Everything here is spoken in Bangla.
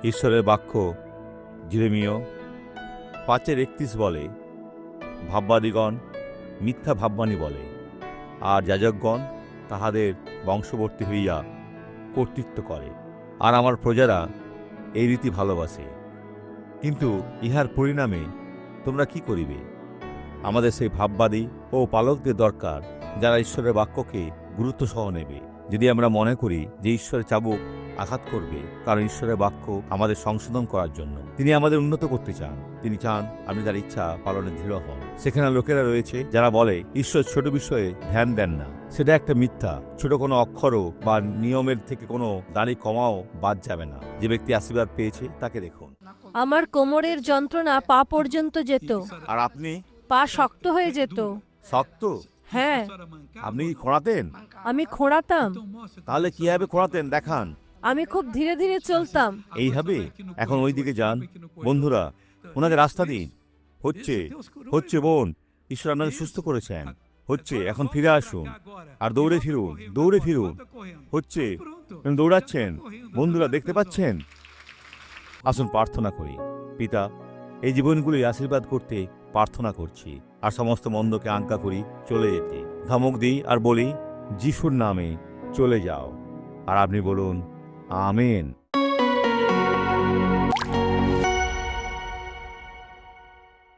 ঈশ্বরের বাক্য জিরেমীয় ৫:৩১ বলে, ভাববাদীগণ মিথ্যা ভাববাণী বলে, আর যাজকগণ তাহাদের বংশবর্তী হইয়া কর্তৃত্ব করে, আর আমার প্রজারা এই রীতি ভালোবাসে। কিন্তু ইহার পরিণামে তোমরা কি করিবে? আমাদের সেই ভাববাদী ও পালকদের দরকার, যারা ঈশ্বরের বাক্যকে গুরুত্ব সহ নেবে। যদি আমরা মনে করি যে ঈশ্বরের চাবুক আঘাত করবে, কারণ ঈশ্বরের বাক্য আমাদের সংশোধন করার জন্য, তিনি আমাদের উন্নত করতে চান। তিনি চান আপনি তার ইচ্ছা পালনে দৃঢ় হন। সেখানে লোকেরা রয়েছে যারা বলে ঈশ্বর ছোট বিষয়ে ধ্যান দেন না। সেটা একটা মিথ্যা। ছোট কোনো অক্ষরও বা নিয়মের থেকে কোনো দাড়ি কমাও বাদ যাবে না। যে ব্যক্তি আশীর্বাদ পেয়েছে তাকে দেখুন। আমার কোমরের যন্ত্রণা পা পর্যন্ত যেত, আর আপনি? পা শক্ত হয়ে যেত। শক্ত? হ্যাঁ, আপনি কি খোঁড়াতেন? আমি খোঁড়াতাম। তাহলে কিভাবে খোঁড়াতেন দেখান। আমি খুব ধীরে ধীরে চলতাম। এইভাবে? এখন ওই দিকে যান। বন্ধুরা, ওনাকে রাস্তা দিন। হচ্ছে হচ্ছে বোন, ঈশ্বর আপনাকে সুস্থ করেছেন। হচ্ছে, এখন ফিরে আসুন আর দৌড়ে ফিরুন, দৌড়ে ফিরুন। হচ্ছে, দৌড়াচ্ছেন। বন্ধুরা দেখতে পাচ্ছেন? আসুন প্রার্থনা করি। পিতা, এই জীবনগুলি আশীর্বাদ করতে প্রার্থনা করছি, আর সমস্ত মন্দকে আজ্ঞা করি চলে যেতে। ধমক দিই আর বলি, যিশুর নামে চলে যাও। আর আপনি বলুন, আমেন।